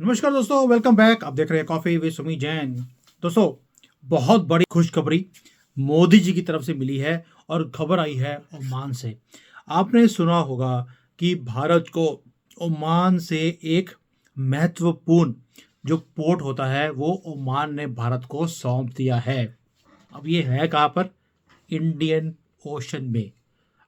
नमस्कार दोस्तों, welcome back. आप देख रहे हैं कॉफी विद सुमी जैन। दोस्तों, बहुत बड़ी खुशखबरी मोदी जी की तरफ से मिली है और खबर आई है ओमान से। आपने सुना होगा कि भारत को ओमान से एक महत्वपूर्ण जो पोर्ट होता है वो ओमान ने भारत को सौंप दिया है। अब ये है कहाँ पर? इंडियन ओशन में।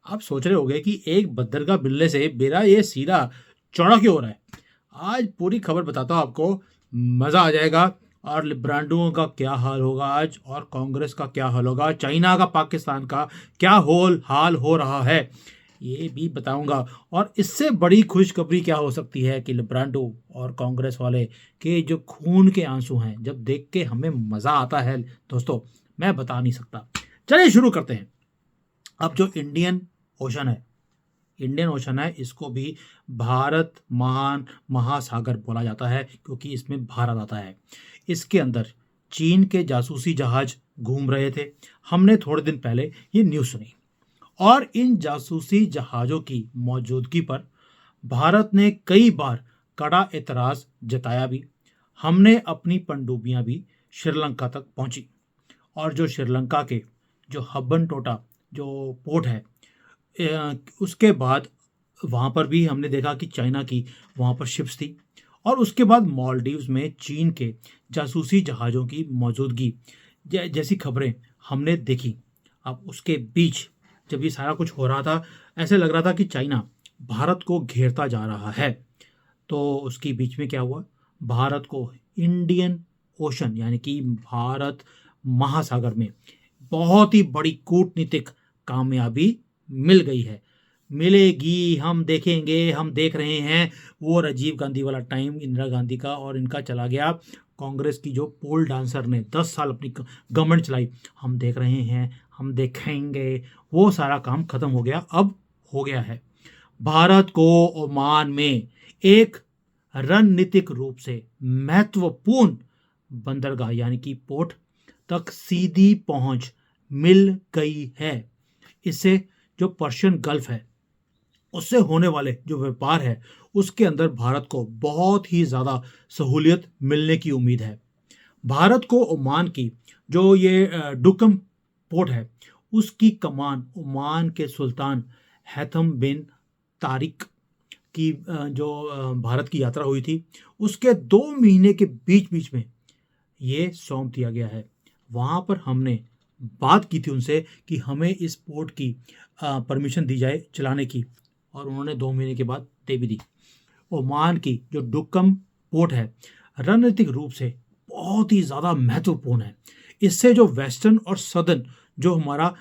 आप सोच रहे होंगे कि एक बंदरगाह मिलने से मेरा ये सीधा चौड़ा क्यों हो रहा है। आज पूरी खबर बताता हूँ आपको, मज़ा आ जाएगा। और लिब्रांडुओं का क्या हाल होगा आज, और कांग्रेस का क्या हाल होगा, चाइना का, पाकिस्तान का क्या हाल हो रहा है, ये भी बताऊंगा। और इससे बड़ी खुशखबरी क्या हो सकती है कि लिब्रांडो और कांग्रेस वाले के जो खून के आंसू हैं, जब देख के हमें मज़ा आता है दोस्तों, मैं बता नहीं सकता। चलिए शुरू करते हैं। अब जो इंडियन ओशन है, इसको भी भारत महान महासागर बोला जाता है क्योंकि इसमें भारत आता है। इसके अंदर चीन के जासूसी जहाज घूम रहे थे। हमने थोड़े दिन पहले ये न्यूज़ सुनी, और इन जासूसी जहाज़ों की मौजूदगी पर भारत ने कई बार कड़ा एतराज़ जताया भी। हमने अपनी पनडुब्बियां भी श्रीलंका तक पहुंची, और जो श्रीलंका के जो हब्बन टोटा जो पोर्ट है, उसके बाद वहाँ पर भी हमने देखा कि चाइना की वहाँ पर शिप्स थी। और उसके बाद मालदीव्स में चीन के जासूसी जहाज़ों की मौजूदगी जैसी खबरें हमने देखी। अब उसके बीच जब ये सारा कुछ हो रहा था, ऐसे लग रहा था कि चाइना भारत को घेरता जा रहा है। तो उसके बीच में क्या हुआ, भारत को इंडियन ओशन यानी कि भारत महासागर में बहुत ही बड़ी कूटनीतिक कामयाबी मिल गई है, मिलेगी। हम देखेंगे, हम देख रहे हैं। वो राजीव गांधी वाला टाइम इंदिरा गांधी का और इनका चला गया। कांग्रेस की जो पोल डांसर ने 10 साल अपनी गवर्नमेंट चलाई, हम देख रहे हैं, हम देखेंगे। वो सारा काम खत्म हो गया, अब हो गया है। भारत को ओमान में एक रणनीतिक रूप से महत्वपूर्ण बंदरगाह यानी कि पोर्ट तक सीधी पहुंच मिल गई है। इससे जो पर्शियन गल्फ है, उससे होने वाले जो व्यापार है, उसके अंदर भारत को बहुत ही ज़्यादा सहूलियत मिलने की उम्मीद है। भारत को ओमान की जो ये डुकम पोर्ट है, उसकी कमान ओमान के सुल्तान हैथम बिन तारिक की जो भारत की यात्रा हुई थी, उसके 2 महीने के बीच बीच में ये सौंप दिया गया है। वहाँ पर हमने बात की थी उनसे कि हमें इस पोर्ट की परमिशन दी जाए चलाने की, और उन्होंने 2 महीने के बाद दे भी दी। ओमान की जो डुकम पोर्ट है, रणनीतिक रूप से बहुत ही ज़्यादा महत्वपूर्ण है। इससे जो वेस्टर्न और सदर्न जो हमारा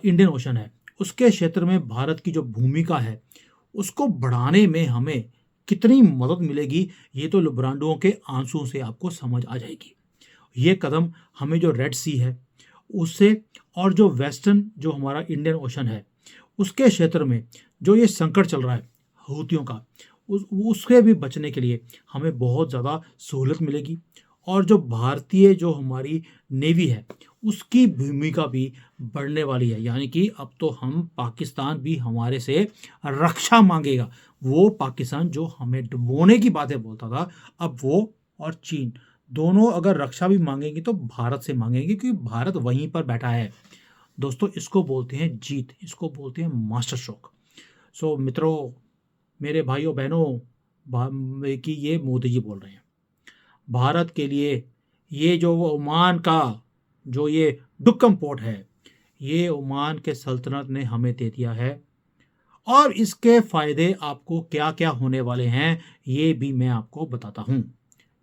इंडियन ओशन है, उसके क्षेत्र में भारत की जो भूमिका है, उसको बढ़ाने में हमें कितनी मदद मिलेगी, ये तो लिब्रांडुओं के आंसू से आपको समझ आ जाएगी। ये कदम हमें जो रेड सी है उससे, और जो वेस्टर्न जो हमारा इंडियन ओशन है, उसके क्षेत्र में जो ये संकट चल रहा है हूतियों का, उससे भी बचने के लिए हमें बहुत ज़्यादा सहूलत मिलेगी। और जो भारतीय जो हमारी नेवी है, उसकी भूमिका भी बढ़ने वाली है। यानी कि अब तो हम पाकिस्तान भी हमारे से रक्षा मांगेगा। वो पाकिस्तान जो हमें डुबोने की बातें बोलता था, अब वो और चीन दोनों अगर रक्षा भी मांगेंगे तो भारत से मांगेंगे, क्योंकि भारत वहीं पर बैठा है। दोस्तों, इसको बोलते हैं जीत, इसको बोलते हैं मास्टर स्ट्रोक। सो मित्रों, मेरे भाइयों बहनों, कि ये मोदी जी बोल रहे हैं भारत के लिए। ये जो ओमान का जो ये डुक्कम पोर्ट है, ये ओमान के सल्तनत ने हमें दे दिया है, और इसके फ़ायदे आपको क्या क्या होने वाले हैं ये भी मैं आपको बताता हूँ।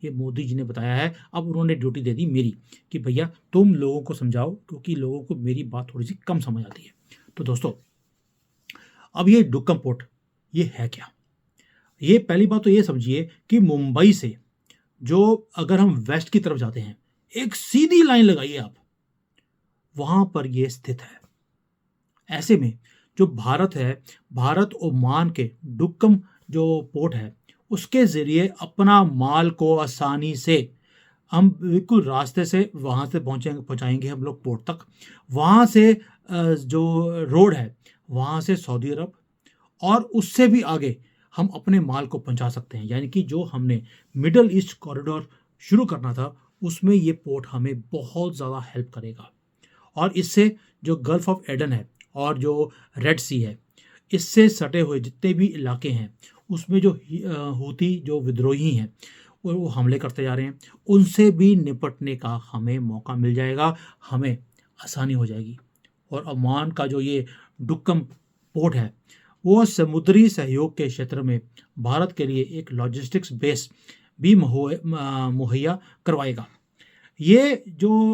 ये मोदी जी ने बताया है। अब उन्होंने ड्यूटी दे दी मेरी कि भैया तुम लोगों को समझाओ, क्योंकि लोगों को मेरी बात थोड़ी सी कम समझ आती है। तो दोस्तों, अब ये डुक्कम पोर्ट ये है क्या? ये पहली बात तो ये समझिए कि मुंबई से जो अगर हम वेस्ट की तरफ जाते हैं, एक सीधी लाइन लगाइए आप, वहां पर ये स्थित है। ऐसे में जो भारत है, भारत ओमान के डुक्कम जो पोर्ट है, उसके ज़रिए अपना माल को आसानी से हम बिल्कुल रास्ते से वहाँ से पहुँचाएंगे हम लोग पोर्ट तक। वहाँ से जो रोड है, वहाँ से सऊदी अरब, और उससे भी आगे हम अपने माल को पहुंचा सकते हैं। यानी कि जो हमने मिडल ईस्ट कॉरिडोर शुरू करना था, उसमें ये पोर्ट हमें बहुत ज़्यादा हेल्प करेगा। और इससे जो गल्फ ऑफ एडन है और जो रेड सी है, इससे सटे हुए जितने भी इलाके हैं, उसमें जो हूती जो विद्रोही हैं वो हमले करते जा रहे हैं, उनसे भी निपटने का हमें मौका मिल जाएगा, हमें आसानी हो जाएगी। और ओमान का जो ये डुक्कम पोर्ट है, वो समुद्री सहयोग के क्षेत्र में भारत के लिए एक लॉजिस्टिक्स बेस भी मुहैया करवाएगा। ये जो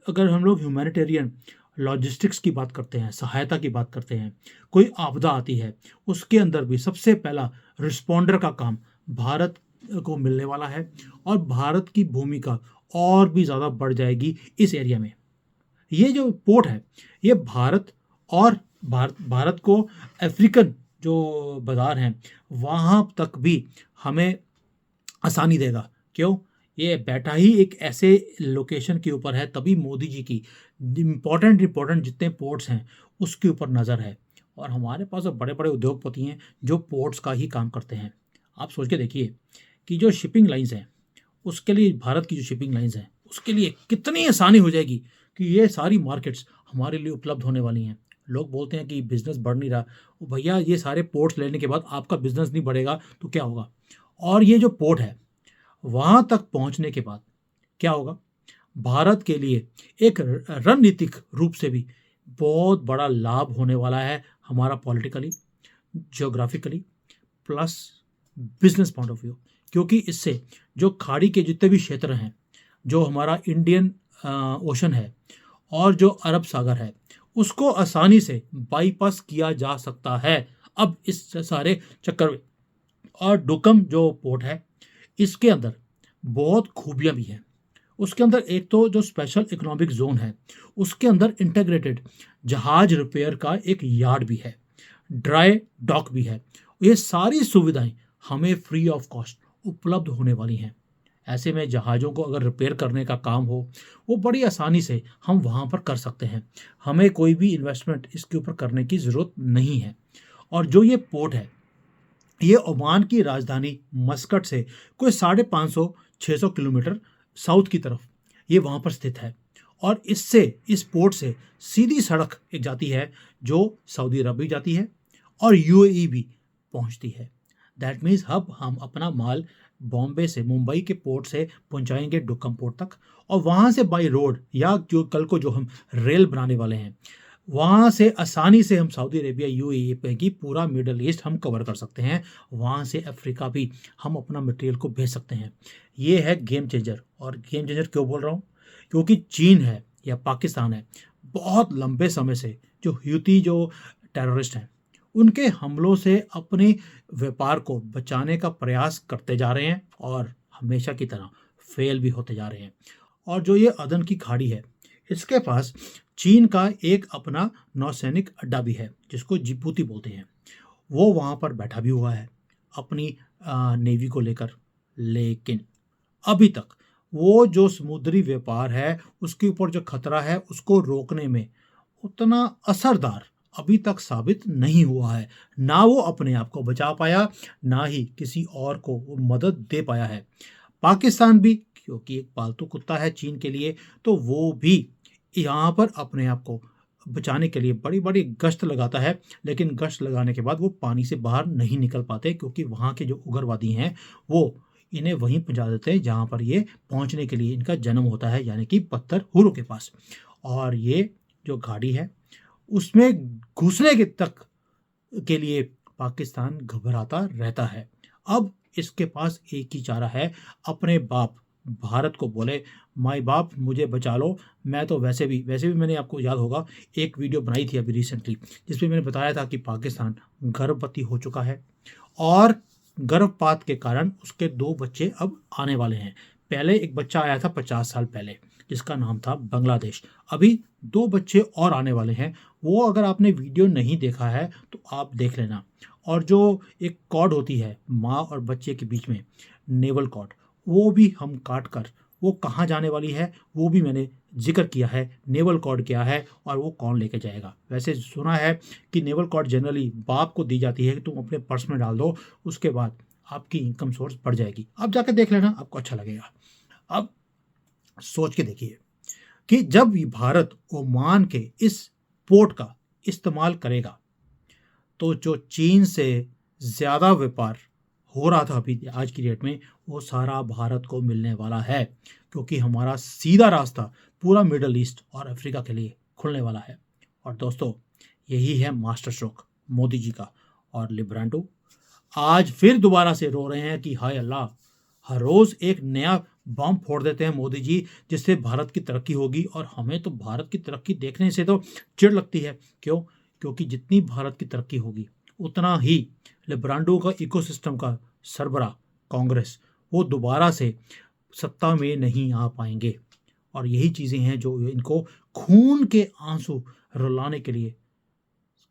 अगर हम लोग ह्यूमैनिटेरियन लॉजिस्टिक्स की बात करते हैं, सहायता की बात करते हैं, कोई आपदा आती है, उसके अंदर भी सबसे पहला रिस्पॉन्डर का काम भारत को मिलने वाला है। और भारत की भूमिका और भी ज़्यादा बढ़ जाएगी इस एरिया में। ये जो पोर्ट है, ये भारत को अफ्रीकन जो बाज़ार हैं वहाँ तक भी हमें आसानी देगा। क्यों? ये बैठा ही एक ऐसे लोकेशन के ऊपर है, तभी मोदी जी की इम्पोर्टेंट जितने पोर्ट्स हैं उसके ऊपर नज़र है। और हमारे पास अब बड़े बड़े उद्योगपति हैं जो पोर्ट्स का ही काम करते हैं। आप सोच के देखिए कि जो शिपिंग लाइंस हैं, उसके लिए भारत की जो शिपिंग लाइंस हैं, उसके लिए कितनी आसानी हो जाएगी कि ये सारी मार्केट्स हमारे लिए उपलब्ध होने वाली हैं। लोग बोलते हैं कि बिज़नेस बढ़ नहीं रहा। ओ भैया, ये सारे पोर्ट्स लेने के बाद आपका बिज़नेस नहीं बढ़ेगा तो क्या होगा? और ये जो पोर्ट है, वहाँ तक पहुँचने के बाद क्या होगा? भारत के लिए एक रणनीतिक रूप से भी बहुत बड़ा लाभ होने वाला है, हमारा politically, geographically, plus business point of view. क्योंकि इससे जो खाड़ी के जितने भी क्षेत्र हैं, जो हमारा इंडियन ओशन है और जो अरब सागर है, उसको आसानी से बाईपास किया जा सकता है अब इस सारे चक्कर में। और डुकम जो पोर्ट है, इसके अंदर बहुत खूबियां भी हैं। उसके अंदर एक तो जो स्पेशल इकोनॉमिक जोन है, उसके अंदर इंटीग्रेटेड जहाज रिपेयर का एक यार्ड भी है, ड्राई डॉक भी है। ये सारी सुविधाएं हमें फ्री ऑफ कॉस्ट उपलब्ध होने वाली हैं। ऐसे में जहाज़ों को अगर रिपेयर करने का काम हो, वो बड़ी आसानी से हम वहाँ पर कर सकते हैं। हमें कोई भी इन्वेस्टमेंट इसके ऊपर करने की ज़रूरत नहीं है। और जो ये पोर्ट है, ये ओमान की राजधानी मस्कट से कोई 550-600 किलोमीटर साउथ की तरफ ये वहाँ पर स्थित है। और इस पोर्ट से सीधी सड़क एक जाती है जो सऊदी अरब भी जाती है और यूएई भी पहुँचती है। दैट मीन्स अब हम अपना माल बॉम्बे से, मुंबई के पोर्ट से पहुंचाएंगे डुक्कम पोर्ट तक, और वहाँ से बाई रोड या जो कल को जो हम रेल बनाने वाले हैं, वहाँ से आसानी से हम सऊदी अरेबिया, यूएई पे की पूरा मिडल ईस्ट हम कवर कर सकते हैं। वहाँ से अफ्रीका भी हम अपना मटेरियल को भेज सकते हैं। ये है गेम चेंजर। और गेम चेंजर क्यों बोल रहा हूँ? क्योंकि चीन है या पाकिस्तान है, बहुत लंबे समय से जो हूती जो टेररिस्ट हैं, उनके हमलों से अपने व्यापार को बचाने का प्रयास करते जा रहे हैं और हमेशा की तरह फेल भी होते जा रहे हैं। और जो ये अदन की खाड़ी है, इसके पास चीन का एक अपना नौसैनिक अड्डा भी है जिसको जिबूती बोलते हैं। वो वहाँ पर बैठा भी हुआ है अपनी नेवी को लेकर। लेकिन अभी तक वो जो समुद्री व्यापार है, उसके ऊपर जो खतरा है, उसको रोकने में उतना असरदार अभी तक साबित नहीं हुआ है। ना वो अपने आप को बचा पाया, ना ही किसी और को वो मदद दे पाया है। पाकिस्तान भी, क्योंकि एक पालतू कुत्ता है चीन के लिए, तो वो भी यहाँ पर अपने आप को बचाने के लिए बड़ी बड़ी गश्त लगाता है। लेकिन गश्त लगाने के बाद वो पानी से बाहर नहीं निकल पाते, क्योंकि वहाँ के जो उग्रवादी हैं वो इन्हें वहीं पहुँचा देते हैं जहाँ पर ये पहुँचने के लिए इनका जन्म होता है, यानी कि पत्थर हुरों के पास। और ये जो गाड़ी है, उसमें घुसने के तक के लिए पाकिस्तान घबराता रहता है। अब इसके पास एक ही चारा है, अपने बाप भारत को बोले, माय बाप मुझे बचा लो। मैं तो वैसे भी मैंने, आपको याद होगा, एक वीडियो बनाई थी अभी रिसेंटली, जिसमें मैंने बताया था कि पाकिस्तान गर्भवती हो चुका है और गर्भपात के कारण उसके 2 बच्चे अब आने वाले हैं। पहले एक बच्चा आया था 50 साल पहले, जिसका नाम था बांग्लादेश। अभी 2 बच्चे और आने वाले हैं। वो अगर आपने वीडियो नहीं देखा है तो आप देख लेना। और जो एक कॉर्ड होती है माँ और बच्चे के बीच में, नेवल कॉर्ड, वो भी हम काट कर वो कहाँ जाने वाली है वो भी मैंने जिक्र किया है, नेवल कॉर्ड क्या है और वो कौन लेके जाएगा। वैसे सुना है कि नेवल कॉर्ड जनरली बाप को दी जाती है कि तुम अपने पर्स में डाल दो, उसके बाद आपकी इनकम सोर्स बढ़ जाएगी। आप जाकर देख लेना, आपको अच्छा लगेगा। अब सोच के देखिए कि जब भारत ओमान के इस पोर्ट का इस्तेमाल करेगा तो जो चीन से ज़्यादा व्यापार हो रहा था अभी आज की डेट में, वो सारा भारत को मिलने वाला है, क्योंकि हमारा सीधा रास्ता पूरा मिडल ईस्ट और अफ्रीका के लिए खुलने वाला है। और दोस्तों, यही है मास्टर स्ट्रोक मोदी जी का। और लिब्रांडो आज फिर दोबारा से रो रहे हैं कि हाय अल्लाह, हर रोज़ एक नया बम फोड़ देते हैं मोदी जी, जिससे भारत की तरक्की होगी। और हमें तो भारत की तरक्की देखने से तो चिढ़ लगती है। क्यों? क्योंकि जितनी भारत की तरक्की होगी उतना ही लिब्रांडो का इकोसिस्टम का सरबराह कांग्रेस वो दोबारा से सत्ता में नहीं आ पाएंगे। और यही चीज़ें हैं जो इनको खून के आंसू रुलाने के लिए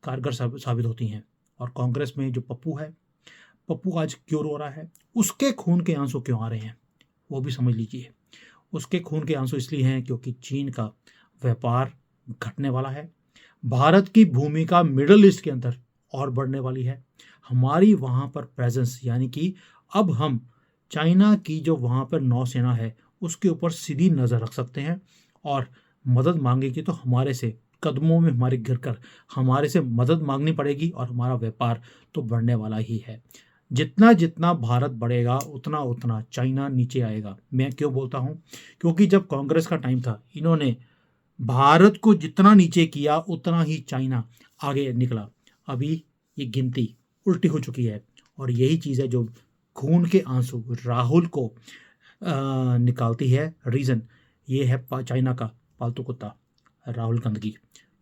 कारगर साबित होती हैं। और कांग्रेस में जो पप्पू है, पप्पू आज क्यों रो रहा है, उसके खून के आंसू क्यों आ रहे हैं, वो भी समझ लीजिए। उसके खून के आंसू इसलिए हैं क्योंकि चीन का व्यापार घटने वाला है, भारत की भूमिका मिडल ईस्ट के अंदर और बढ़ने वाली है, हमारी वहाँ पर प्रेजेंस, यानी कि अब हम चाइना की जो वहाँ पर नौसेना है उसके ऊपर सीधी नज़र रख सकते हैं। और मदद मांगेगी तो हमारे से कदमों में हमारे गिर कर हमारे से मदद मांगनी पड़ेगी, और हमारा व्यापार तो बढ़ने वाला ही है। जितना जितना भारत बढ़ेगा उतना उतना चाइना नीचे आएगा। मैं क्यों बोलता हूँ? क्योंकि जब कांग्रेस का टाइम था, इन्होंने भारत को जितना नीचे किया उतना ही चाइना आगे निकला। अभी ये गिनती उल्टी हो चुकी है। और यही चीज़ है जो खून के आंसू राहुल को निकालती है। रीज़न ये है चाइना का पालतू कुत्ता राहुल गांधी।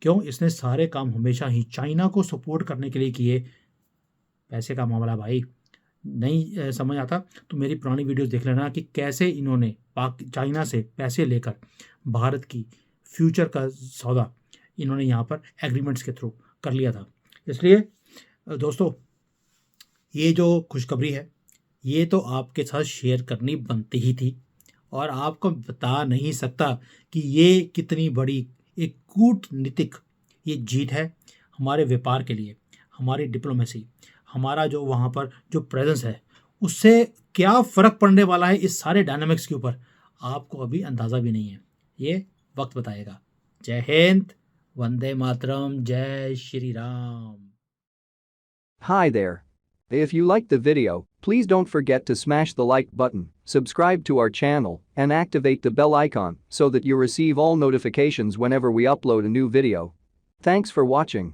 क्यों? इसने सारे काम हमेशा ही चाइना को सपोर्ट करने के लिए किए। पैसे का मामला भाई, नहीं समझ आता तो मेरी पुरानी वीडियोस देख लेना कि कैसे इन्होंने चाइना से पैसे लेकर भारत की फ्यूचर का सौदा इन्होंने यहाँ पर एग्रीमेंट्स के थ्रू कर लिया था। इसलिए दोस्तों, ये जो खुशखबरी है ये तो आपके साथ शेयर करनी बनती ही थी। और आपको बता नहीं सकता कि ये कितनी बड़ी एक कूटनीतिक ये जीत है हमारे व्यापार के लिए, हमारी डिप्लोमेसी, हमारा जो वहाँ पर जो प्रेजेंस है, उससे क्या फ़र्क पड़ने वाला है इस सारे डायनामिक्स के ऊपर, आपको अभी अंदाज़ा भी नहीं है। ये वक्त बताएगा। जय हिंद, वंदे मातरम, जय Shri Ram. Hi there. If you liked the video, please don't forget to smash the like button, subscribe to our channel, and activate the bell icon so that you receive all notifications whenever we upload a new video. Thanks for watching.